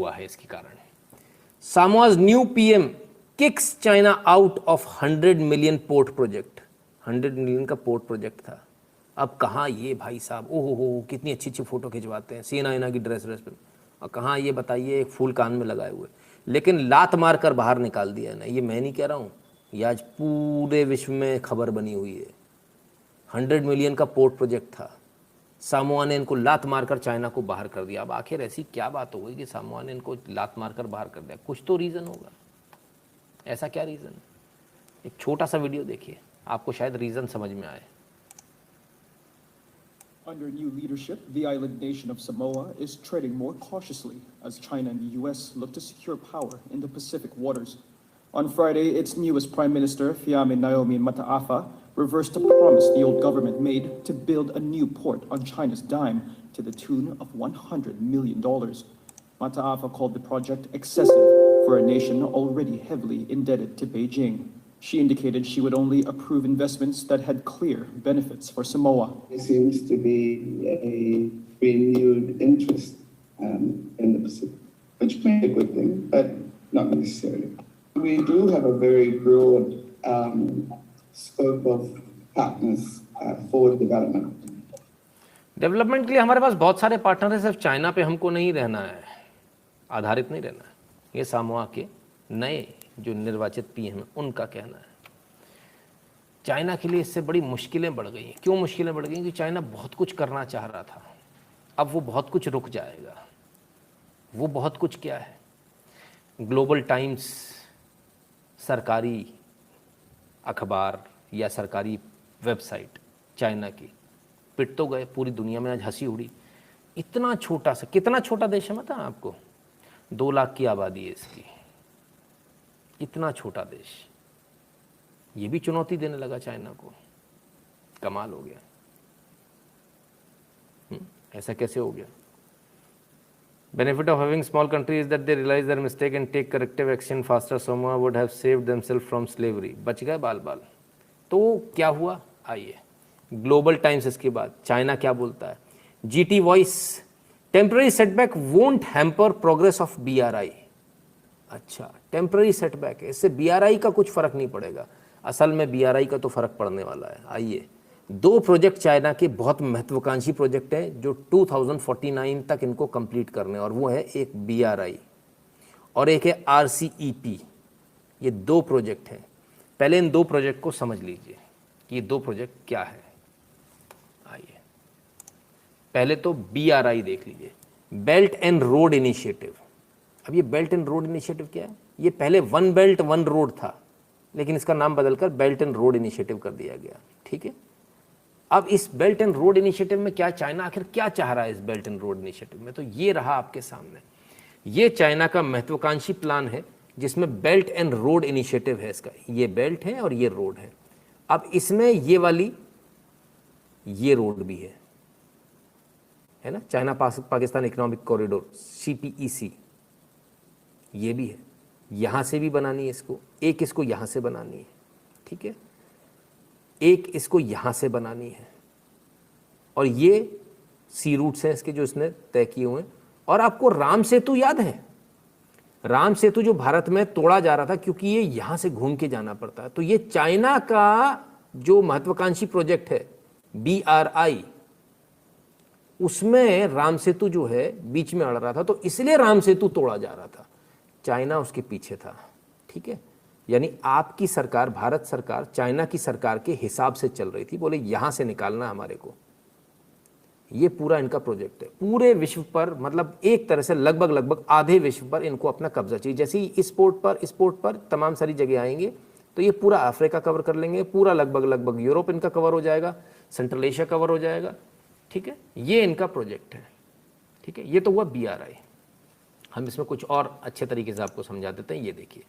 हुआ है इसके कारण। Samoa's new PM kicks China out of 100 million port project. 100 million का पोर्ट प्रोजेक्ट था। अब कहाँ ये भाई साहब, ओहो हो कितनी अच्छी अच्छी फोटो खिंचवाते हैं सीना की ड्रेस पे, और कहाँ ये बताइए एक फूल कान में लगाए हुए, लेकिन लात मार कर बाहर निकाल दिया ना। ये मैं नहीं कह रहा हूँ, ये आज पूरे विश्व में खबर बनी हुई है। 100 मिलियन का पोर्ट प्रोजेक्ट था, सामोआ ने इनको लात मारकर चाइना को बाहर कर दिया। अब आखिर ऐसी क्या बात हो गई कि सामोआ ने इनको लात मारकर बाहर कर दिया? कुछ तो रीज़न होगा। ऐसा क्या रीज़न? एक छोटा सा वीडियो देखिए, आपको शायद रीज़न समझ में आए। Under new leadership, the island nation of Samoa is treading more cautiously as China and the U.S. look to secure power in the Pacific waters. On Friday, its newest Prime Minister, Fiame Naomi Mataafa, reversed a promise the old government made to build a new port on China's dime to the tune of $100 million. Mataafa called the project excessive for a nation already heavily indebted to Beijing. She indicated she would only approve investments that had clear benefits for Samoa. There seems to be a renewed interest in the Pacific, which may be a good thing, but not necessarily. We do have a very broad scope of partners for development. Development के लिए हमारे पास बहुत सारे partner हैं, सिर्फ China पे हमको नहीं रहना है, आधारित नहीं रहना है। ये सामोआ के नए जो निर्वाचित पीएम हैं उनका कहना है। चाइना के लिए इससे बड़ी मुश्किलें बढ़ गई हैं। क्यों मुश्किलें बढ़ गई? कि चाइना बहुत कुछ करना चाह रहा था, अब वो बहुत कुछ रुक जाएगा। वो बहुत कुछ क्या है? ग्लोबल टाइम्स सरकारी अखबार या सरकारी वेबसाइट चाइना की पिट तो गए, पूरी दुनिया में आज हंसी उड़ी। इतना छोटा सा, कितना छोटा देश है पता है आपको? 2 लाख की आबादी है इसकी, इतना छोटा देश, ये भी चुनौती देने लगा चाइना को। कमाल हो गया। ऐसा कैसे हो गया? Benefit of having small country is that they realise their mistake and take corrective action faster. Samoa would have saved themselves from slavery. बच गए बाल बाल। तो क्या हुआ? आइए, ग्लोबल टाइम्स इसके बाद चाइना क्या बोलता है। GT voice, temporary setback won't hamper progress of BRI. अच्छा, टेम्पररी सेटबैक है, इससे बीआरआई का कुछ फर्क नहीं पड़ेगा। असल में बीआरआई का तो फर्क पड़ने वाला है। आइए, 2 प्रोजेक्ट चाइना के बहुत महत्वाकांक्षी प्रोजेक्ट हैं जो 2049 तक इनको कंप्लीट करने, और वो है एक बीआरआई और एक है आरसीईपी। ये 2 प्रोजेक्ट हैं। पहले इन 2 प्रोजेक्ट को समझ लीजिए कि ये 2 प्रोजेक्ट क्या है। आइए, पहले तो बीआरआई देख लीजिए, बेल्ट एंड रोड इनिशिएटिव। अब ये बेल्ट एंड रोड इनिशिएटिव क्या है? ये पहले 1 बेल्ट 1 रोड था, लेकिन इसका नाम बदलकर बेल्ट एंड रोड इनिशिएटिव कर दिया गया। ठीक है, अब इस बेल्ट एंड रोड इनिशिएटिव में क्या, चाइना आखिर क्या चाह रहा है इस बेल्ट एंड रोड इनिशिएटिव में? तो ये रहा आपके सामने। ये चाइना का महत्वाकांक्षी प्लान है जिसमें बेल्ट एंड रोड इनिशिएटिव है इसका। ये बेल्ट है और ये रोड है। अब इसमें ये वाली ये रोड भी है ना, China Pakistan economic corridor CPEC, ये भी है। यहाँ से भी बनानी है इसको, एक इसको यहाँ से बनानी है, ठीक है, एक इसको यहाँ से बनानी है, और ये सी रूट्स हैं इसके जो इसने तय किए हुए हैं। और आपको राम सेतु याद है? राम सेतु जो भारत में तोड़ा जा रहा था क्योंकि ये यहाँ से घूम के जाना पड़ता है। तो ये चाइना का जो महत्वाकांक्षी प्रोजेक्ट है बीआरआई, उसमें राम सेतु जो है बीच में अड़ रहा था, तो इसलिए राम सेतु तोड़ा जा रहा था। चाइना उसके पीछे था। ठीक है, यानी आपकी सरकार, भारत सरकार चाइना की सरकार के हिसाब से चल रही थी। बोले यहां से निकालना हमारे को। ये पूरा इनका प्रोजेक्ट है। पूरे विश्व पर, मतलब एक तरह से लगभग आधे विश्व पर इनको अपना कब्जा चाहिए। जैसे ही इस पोर्ट पर तमाम सारी जगह आएंगे तो ये पूरा अफ्रीका कवर कर लेंगे, पूरा लगभग यूरोप इनका कवर हो जाएगा, सेंट्रल एशिया कवर हो जाएगा। ठीक है, ये इनका प्रोजेक्ट है। ठीक है, ये तो हुआ बीआरआई। हम इसमें कुछ और अच्छे तरीके से आपको समझा देते हैं। ये देखिए,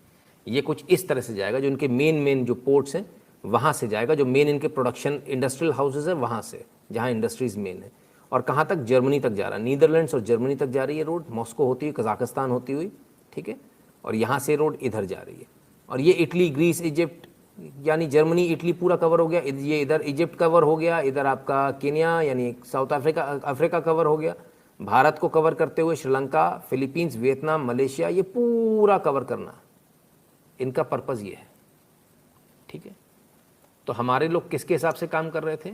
ये कुछ इस तरह से जाएगा, जो इनके मेन जो पोर्ट्स हैं वहाँ से जाएगा, जो मेन इनके प्रोडक्शन इंडस्ट्रियल हाउसेज है वहाँ से, जहाँ इंडस्ट्रीज मेन है। और कहाँ तक? जर्मनी तक जा रहा है, नीदरलैंड्स और जर्मनी तक जा रही है रोड, मॉस्को होती हुई, कजाकिस्तान होती हुई। ठीक है, और यहाँ से रोड इधर जा रही है। और ये इटली, ग्रीस, इजिप्ट, यानी जर्मनी इटली पूरा कवर हो गया, ये इधर इजिप्ट कवर हो गया, इधर आपका केन्या यानी साउथ अफ्रीका कवर हो गया। भारत को कवर करते हुए श्रीलंका, फिलीपींस, वियतनाम, मलेशिया, ये पूरा कवर करना, इनका पर्पज़ ये है। ठीक है, तो हमारे लोग किसके हिसाब से काम कर रहे थे?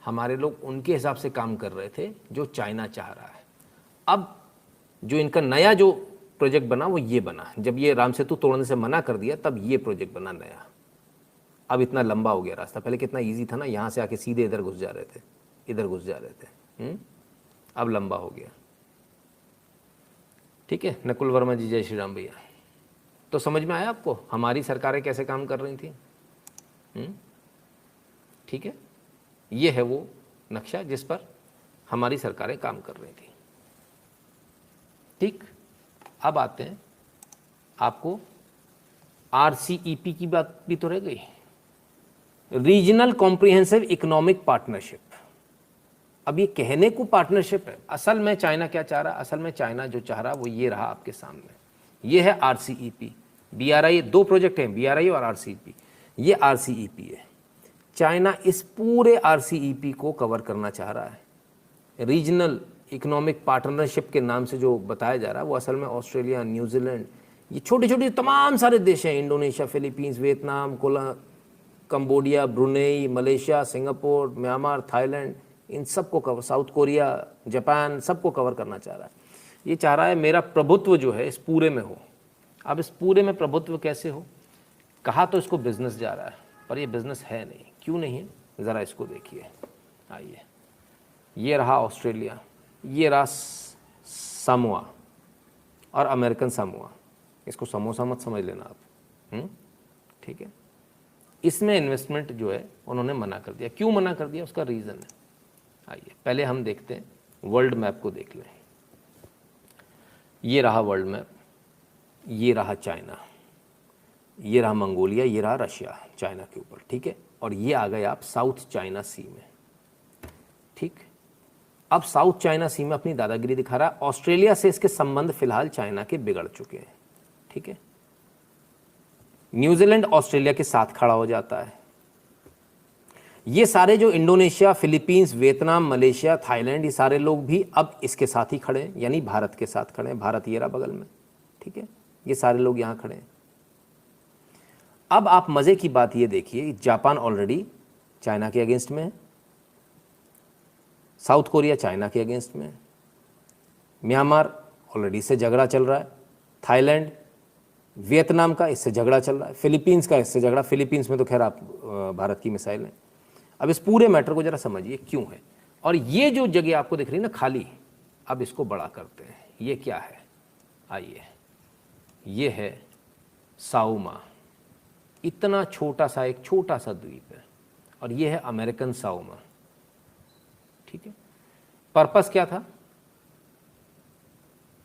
हमारे लोग उनके हिसाब से काम कर रहे थे जो चाइना चाह रहा है। अब जो इनका नया जो प्रोजेक्ट बना वो ये बना, जब ये राम सेतु तोड़ने से मना कर दिया तब ये प्रोजेक्ट बना नया। अब इतना लंबा हो गया रास्ता, पहले कितना इजी था ना, यहाँ से आके सीधे इधर घुस जा रहे थे, इधर घुस जा रहे थे। अब लंबा हो गया। ठीक है, नकुल वर्मा जी, जय श्री राम भैया। तो समझ में आया आपको हमारी सरकारें कैसे काम कर रही थी? ठीक है, ये है वो नक्शा जिस पर हमारी सरकारें काम कर रही थी। ठीक, अब आते हैं, आपको RCEP की बात भी तो रह गई, रीजनल कॉम्प्रिहेंसिव इकोनॉमिक पार्टनरशिप। अब ये कहने को पार्टनरशिप है, असल में चाइना क्या चाह रहा है? असल में चाइना जो चाह रहा वो ये रहा आपके सामने, ये है RCEP। BRI, दो प्रोजेक्ट हैं, BRI और RCEP। ये RCEP है। चाइना इस पूरे RCEP को कवर करना चाह रहा है। रीजनल इकोनॉमिक पार्टनरशिप के नाम से जो बताया जा रहा है वो असल में ऑस्ट्रेलिया, न्यूजीलैंड, ये छोटे छोटे तमाम सारे देश हैं, Indonesia, Philippines, Vietnam, Cambodia, Brunei, Malaysia, Singapore, Myanmar, Thailand, इन सबको कवर, साउथ कोरिया, जापान, सबको कवर करना चाह रहा है। ये चाह रहा है मेरा प्रभुत्व जो है इस पूरे में हो। अब इस पूरे में प्रभुत्व कैसे हो? कहा तो इसको बिजनेस जा रहा है, पर ये बिजनेस है नहीं। क्यों नहीं है? ज़रा इसको देखिए। आइए, ये रहा ऑस्ट्रेलिया, ये रहा सामोआ और अमेरिकन सामोआ। इसको समोसा मत समझ लेना आप। ठीक है, इसमें इन्वेस्टमेंट जो है उन्होंने मना कर दिया। क्यों मना कर दिया? उसका रीज़न है। आइए पहले हम देखते हैं, वर्ल्ड मैप को देख लें। ये रहा वर्ल्ड मैप, ये रहा चाइना, ये रहा मंगोलिया, ये रहा रशिया चाइना के ऊपर। ठीक है, और ये आ गए आप साउथ चाइना सी में। ठीक, अब साउथ चाइना सी में अपनी दादागिरी दिखा रहा है। ऑस्ट्रेलिया से इसके संबंध फिलहाल चाइना के बिगड़ चुके हैं। ठीक है, न्यूजीलैंड ऑस्ट्रेलिया के साथ खड़ा हो जाता है। ये सारे जो Indonesia, Philippines, Vietnam, Malaysia, Thailand, ये सारे लोग भी अब इसके साथ ही खड़े हैं, यानी भारत के साथ खड़े हैं। भारत ये रहा बगल में। ठीक है, ये सारे लोग यहाँ खड़े हैं। अब आप मज़े की बात ये देखिए, जापान ऑलरेडी चाइना के अगेंस्ट में है, साउथ कोरिया चाइना के अगेंस्ट में है, म्यांमार ऑलरेडी इससे झगड़ा चल रहा है, थाईलैंड, वियतनाम का इससे झगड़ा चल रहा है, फिलीपींस का इससे झगड़ा। फिलीपींस में तो खैर आप भारत की मिसाइल है। अब इस पूरे मैटर को जरा समझिए क्यों है। और ये जो जगह आपको दिख रही है ना खाली, अब इसको बड़ा करते हैं। ये क्या है? आइए, ये है साउमा। इतना छोटा सा, एक छोटा सा द्वीप है, और ये है अमेरिकन साउमा। ठीक है, पर्पस क्या था?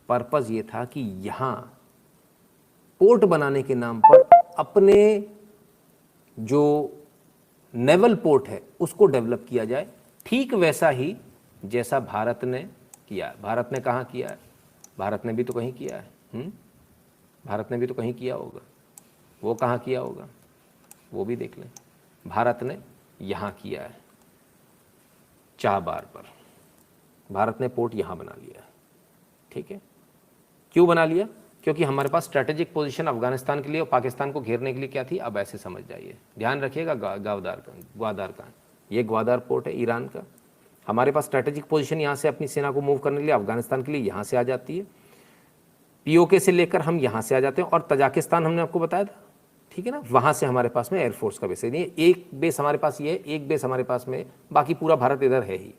पर्पस ये था कि यहां पोर्ट बनाने के नाम पर अपने जो नेवल पोर्ट है उसको डेवलप किया जाए, ठीक वैसा ही जैसा भारत ने किया है। भारत ने कहाँ किया है? भारत ने भी तो कहीं किया है। भारत ने भी तो कहीं किया होगा। वो कहाँ किया होगा वो भी देख लें। भारत ने यहाँ किया है, चाबार पर भारत ने पोर्ट यहाँ बना लिया है। ठीक है, क्यों बना लिया? क्योंकि हमारे पास स्ट्रेटेजिक पोजीशन अफगानिस्तान के लिए और पाकिस्तान को घेरने के लिए क्या थी? अब ऐसे समझ जाइए, ध्यान रखिएगा। ग्वादार का ये ग्वादार पोर्ट है ईरान का। हमारे पास स्ट्रेटेजिक पोजीशन यहाँ से अपनी सेना को मूव करने के लिए अफगानिस्तान के लिए यहाँ से आ जाती है। POK से लेकर हम यहाँ से आ जाते हैं, और तजाकिस्तान हमने आपको बताया था। ठीक है ना, वहाँ से हमारे पास में एयरफोर्स का बेस है। नहीं, एक बेस हमारे पास ये है, एक बेस हमारे पास में, बाकी पूरा भारत इधर है ही।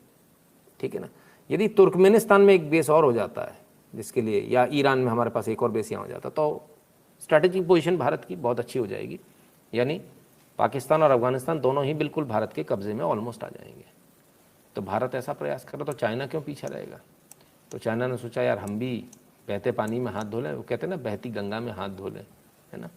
ठीक है ना, यदि तुर्कमेनिस्तान में एक बेस और हो जाता है जिसके लिए, या ईरान में हमारे पास एक और बेस यहाँ हो जाता, तो स्ट्रैटेजिक पोजीशन भारत की बहुत अच्छी हो जाएगी। यानी पाकिस्तान और अफगानिस्तान दोनों ही बिल्कुल भारत के कब्जे में ऑलमोस्ट आ जाएंगे। तो भारत ऐसा प्रयास करे तो चाइना क्यों पीछे रहेगा? तो चाइना ने सोचा यार हम भी बहते पानी में हाथ धो लें। वो कहते हैं ना, बहती गंगा में हाथ धो लें, है ना।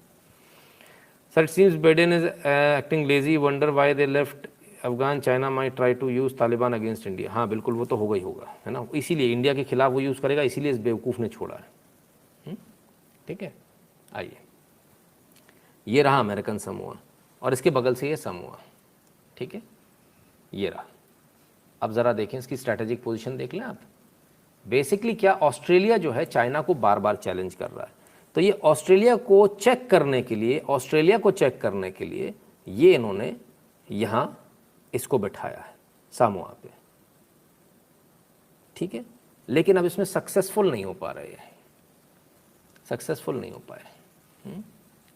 Sir, it seems Biden is acting lazy, wonder why they left Afghan, China might try to use Taliban against India. हाँ बिल्कुल, वो तो होगा ही होगा, है ना। इसीलिए इंडिया के खिलाफ वो यूज़ करेगा, इसीलिए इस बेवकूफ़ ने छोड़ा है। ठीक है, आइए, ये रहा अमेरिकन समूह और इसके बगल से ये समूह। ठीक है, ये रहा। अब ज़रा देखें इसकी स्ट्रैटेजिक पोजीशन देख लें आप। बेसिकली क्या, ऑस्ट्रेलिया जो है चाइना को बार बार चैलेंज कर रहा है, तो ये ऑस्ट्रेलिया को चेक करने के लिए ये इन्होंने यहाँ इसको बिठाया है सामोआ पे, ठीक है। लेकिन अब इसमें सक्सेसफुल नहीं हो पा रहे हैं, सक्सेसफुल नहीं हो पाए,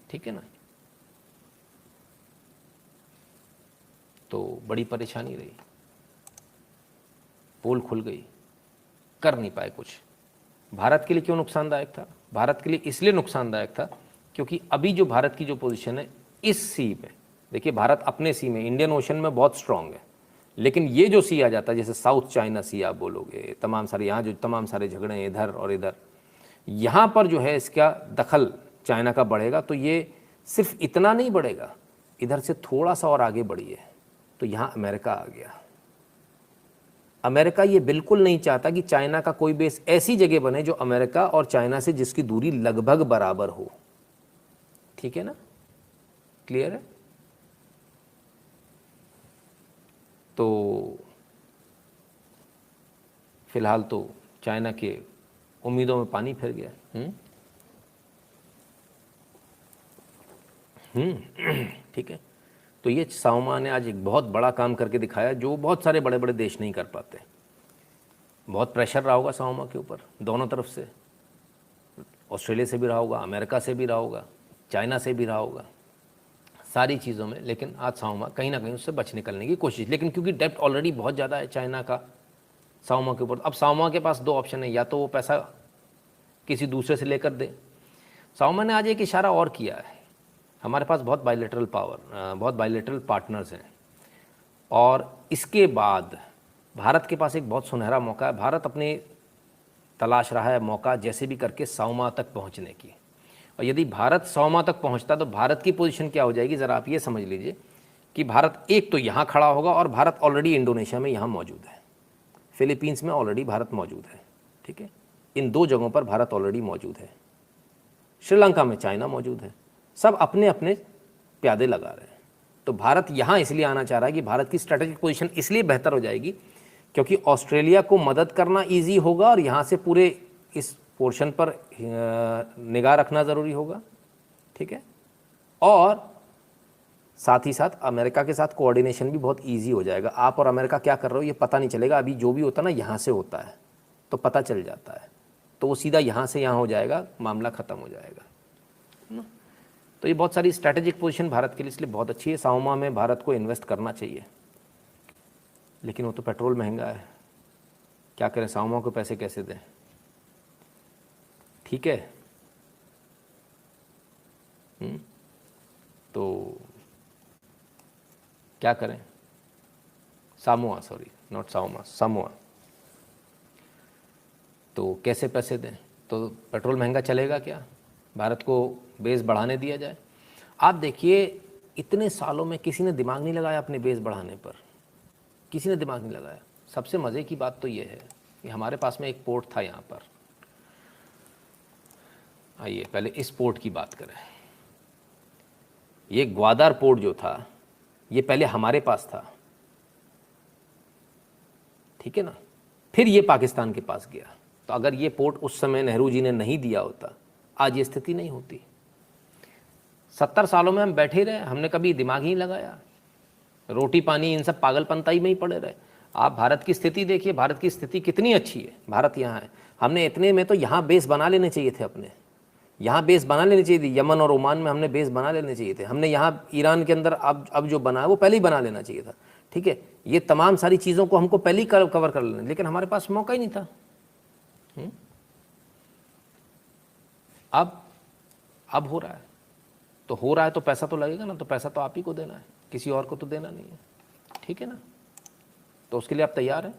ठीक है ना। तो बड़ी परेशानी रही, पोल खुल गई, कर नहीं पाए कुछ। भारत के लिए क्यों नुकसानदायक था? भारत के लिए इसलिए नुकसानदायक था क्योंकि अभी जो भारत की जो पोजीशन है इस सी में, देखिए भारत अपने सी में, इंडियन ओशन में बहुत स्ट्रांग है, लेकिन ये जो सी आ जाता है, जैसे साउथ चाइना सी आप बोलोगे, तमाम सारे यहाँ जो तमाम सारे झगड़े हैं इधर और इधर, यहाँ पर जो है इसका दखल चाइना का बढ़ेगा, तो ये सिर्फ इतना नहीं बढ़ेगा, इधर से थोड़ा सा और आगे बढ़िए, तो यहाँ अमेरिका आ गया। अमेरिका ये बिल्कुल नहीं चाहता कि चाइना का कोई बेस ऐसी जगह बने जो अमेरिका और चाइना से जिसकी दूरी लगभग बराबर हो, ठीक है ना, क्लियर है। तो फिलहाल तो चाइना के उम्मीदों में पानी फिर गया। ठीक है। तो ये साउमा ने आज एक बहुत बड़ा काम करके दिखाया जो बहुत सारे बड़े बड़े देश नहीं कर पाते। बहुत प्रेशर रहा होगा साउमा के ऊपर दोनों तरफ से, ऑस्ट्रेलिया से भी रहा होगा, अमेरिका से भी रहा होगा, चाइना से भी रहा होगा, सारी चीज़ों में। लेकिन आज साउमा कहीं ना कहीं उससे बच निकलने की कोशिश, लेकिन क्योंकि डेप्ट ऑलरेडी बहुत ज़्यादा है चाइना का साउमा के ऊपर, अब साउमा के पास दो ऑप्शन है, या तो वो पैसा किसी दूसरे से लेकर दे। साउमा ने आज एक इशारा और किया है, हमारे पास बहुत बायलैटरल बहुत बायलैटरल पार्टनर्स हैं, और इसके बाद भारत के पास एक बहुत सुनहरा मौका है। भारत अपने तलाश रहा है मौका जैसे भी करके साउमा तक पहुंचने की, और यदि भारत साउमा तक पहुंचता तो भारत की पोजीशन क्या हो जाएगी, ज़रा आप ये समझ लीजिए कि भारत एक तो यहाँ खड़ा होगा, और भारत ऑलरेडी इंडोनेशिया में यहाँ मौजूद है, फिलीपींस में ऑलरेडी भारत मौजूद है, ठीक है, इन दो जगहों पर भारत ऑलरेडी मौजूद है, श्रीलंका में चाइना मौजूद है, सब अपने अपने प्यादे लगा रहे हैं। तो भारत यहाँ इसलिए आना चाह रहा है कि भारत की स्ट्रैटेजिक पोजीशन इसलिए बेहतर हो जाएगी क्योंकि ऑस्ट्रेलिया को मदद करना इजी होगा, और यहाँ से पूरे इस पोर्शन पर निगाह रखना ज़रूरी होगा, ठीक है, और साथ ही साथ अमेरिका के साथ कोऑर्डिनेशन भी बहुत इजी हो जाएगा। आप और अमेरिका क्या कर रहे हो ये पता नहीं चलेगा, अभी जो भी होता है ना यहाँ से होता है तो पता चल जाता है, तो वो सीधा यहाँ से यहाँ हो जाएगा, मामला ख़त्म हो जाएगा ना। तो ये बहुत सारी स्ट्रैटेजिक पोजीशन भारत के लिए इसलिए बहुत अच्छी है। साउमा में भारत को इन्वेस्ट करना चाहिए, लेकिन वो तो पेट्रोल महंगा है, क्या करें, साउमा को पैसे कैसे दें, ठीक है। तो क्या करें, सामोआ, सॉरी नॉट साउमा, सामोआ, तो कैसे पैसे दें, तो पेट्रोल महंगा चलेगा क्या, भारत को बेस बढ़ाने दिया जाए। आप देखिए इतने सालों में किसी ने दिमाग नहीं लगाया अपने बेस बढ़ाने पर, किसी ने दिमाग नहीं लगाया। सबसे मज़े की बात तो ये है कि हमारे पास में एक पोर्ट था यहाँ पर, आइए पहले इस पोर्ट की बात करें। ये ग्वादर पोर्ट जो था ये पहले हमारे पास था, ठीक है ना, फिर ये पाकिस्तान के पास गया। तो अगर ये पोर्ट उस समय नेहरू जी ने नहीं दिया होता आज ये स्थिति नहीं होती। 70 सालों में हम बैठे रहे, हमने कभी दिमाग ही लगाया, रोटी पानी इन सब पागलपंताई में ही पड़े रहे। आप भारत की स्थिति देखिए, भारत की स्थिति कितनी अच्छी है, भारत यहाँ है, हमने इतने में तो यहाँ बेस बना लेने चाहिए थे, अपने यहाँ बेस बना लेने चाहिए थे, यमन और ओमान में हमने बेस बना लेने चाहिए थे, हमने यहाँ ईरान के अंदर अब जो बना है वो पहले ही बना लेना चाहिए था, ठीक है। ये तमाम सारी चीज़ों को हमको पहले ही कवर कर लेना, लेकिन हमारे पास मौका ही नहीं था। अब हो रहा है, तो हो रहा है तो पैसा तो लगेगा ना, तो पैसा तो आप ही को देना है, किसी और को तो देना नहीं है, ठीक है ना। तो उसके लिए आप तैयार हैं।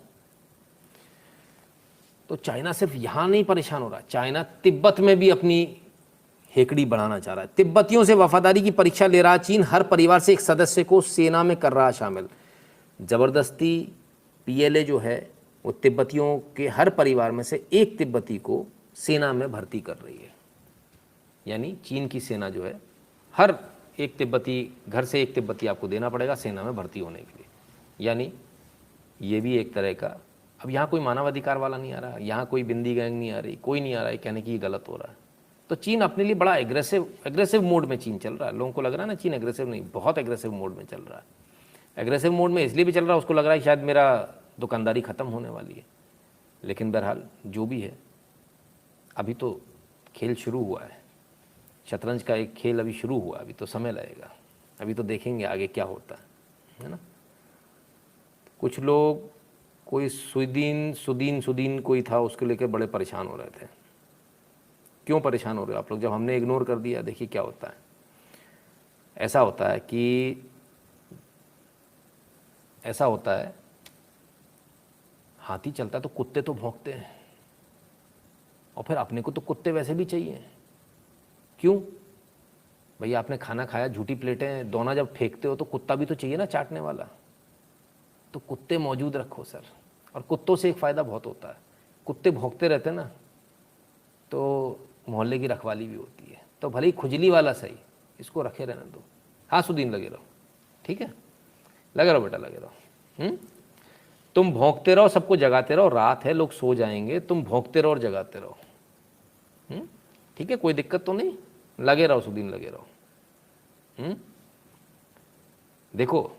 तो चाइना सिर्फ यहाँ नहीं परेशान हो रहा, चाइना तिब्बत में भी अपनी हेकड़ी बढ़ाना चाह रहा है, तिब्बतियों से वफादारी की परीक्षा ले रहा चीन, हर परिवार से एक सदस्य को सेना में कर रहा शामिल। ज़बरदस्ती पीएलए जो है वो तिब्बतियों के हर परिवार में से एक तिब्बती को सेना में भर्ती कर रही है, यानी चीन की सेना जो है हर एक तिब्बती घर से एक तिब्बती आपको देना पड़ेगा सेना में भर्ती होने के लिए, यानी ये भी एक तरह का अब यहाँ कोई मानवाधिकार वाला नहीं आ रहा, यहाँ कोई बिंदी गैंग नहीं आ रही, कोई नहीं आ रहा है कहने की ये गलत हो रहा है। तो चीन अपने लिए बड़ा एग्रेसिव मोड में चीन चल रहा है। लोगों को लग रहा है ना चीन एग्रेसिव नहीं, बहुत एग्रेसिव मोड में चल रहा है। एग्रेसिव मोड में इसलिए भी चल रहा है, उसको लग रहा है शायद मेरा दुकानदारी ख़त्म होने वाली है। लेकिन बहरहाल जो भी है, अभी तो खेल शुरू हुआ है, शतरंज का एक खेल अभी शुरू हुआ, अभी तो समय लगेगा, अभी तो देखेंगे आगे क्या होता है ना। कुछ लोग, कोई सुदीन कोई था, उसको लेकर बड़े परेशान हो रहे थे। क्यों परेशान हो रहे हो आप लोग? जब हमने इग्नोर कर दिया, देखिए क्या होता है। ऐसा होता है हाथी चलता है तो कुत्ते तो भौंकते हैं, और फिर अपने को तो कुत्ते वैसे भी चाहिए। क्यों भैया? आपने खाना खाया, झूठी प्लेटें दोना जब फेंकते हो तो कुत्ता भी तो चाहिए ना चाटने वाला। तो कुत्ते मौजूद रखो सर। और कुत्तों से एक फ़ायदा बहुत होता है, कुत्ते भौंकते रहते ना तो मोहल्ले की रखवाली भी होती है। तो भले ही खुजली वाला सही, इसको रखे रहने दो। हाँ सुदीन, लगे रहो, ठीक है, लगे रहो बेटा, लगे रहो। तुम भौंकते रहो, सबको जगाते रहो। रात है, लोग सो जाएंगे, तुम भौंकते रहो और जगाते रहो। ठीक है, कोई दिक्कत तो नहीं, लगे रहो सुदीन, लगे रहो। देखो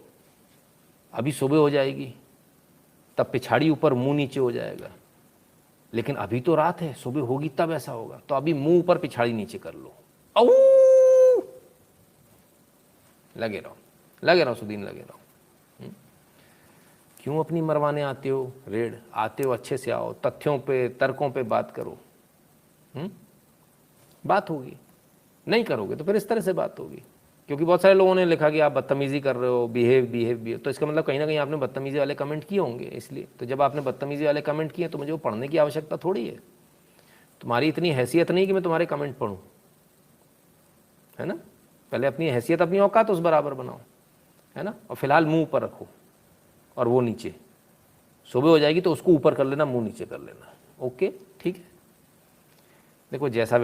अभी सुबह हो जाएगी, तब पिछाड़ी ऊपर मुंह नीचे हो जाएगा। लेकिन अभी तो रात है, सुबह होगी तब ऐसा होगा। तो अभी मुंह ऊपर पिछाड़ी नीचे कर लो। औ लगे रहो सुदीन, लगे रहो। क्यों अपनी मरवाने आते हो? रेड आते हो, अच्छे से आओ, तथ्यों पे तर्कों पे बात करो। बात होगी, नहीं करोगे तो फिर इस तरह से बात होगी। क्योंकि बहुत सारे लोगों ने लिखा कि आप बदतमीजी कर रहे हो, बिहेव, तो इसका मतलब कहीं ना कहीं आपने बदतमीजी वाले कमेंट किए होंगे। इसलिए तो जब आपने बदतमीजी वाले कमेंट किए तो मुझे वो पढ़ने की आवश्यकता थोड़ी है। तुम्हारी इतनी हैसियत नहीं कि मैं तुम्हारे कमेंट पढ़ूं, है ना। पहले अपनी हैसियत, अपनी औकात उस बराबर बनाओ, है ना। और फिलहाल मुंह ऊपर रखो और वो नीचे। सुबह हो जाएगी तो उसको ऊपर कर लेना, मुंह नीचे कर लेना। ओके, ठीक है। देखो जैसा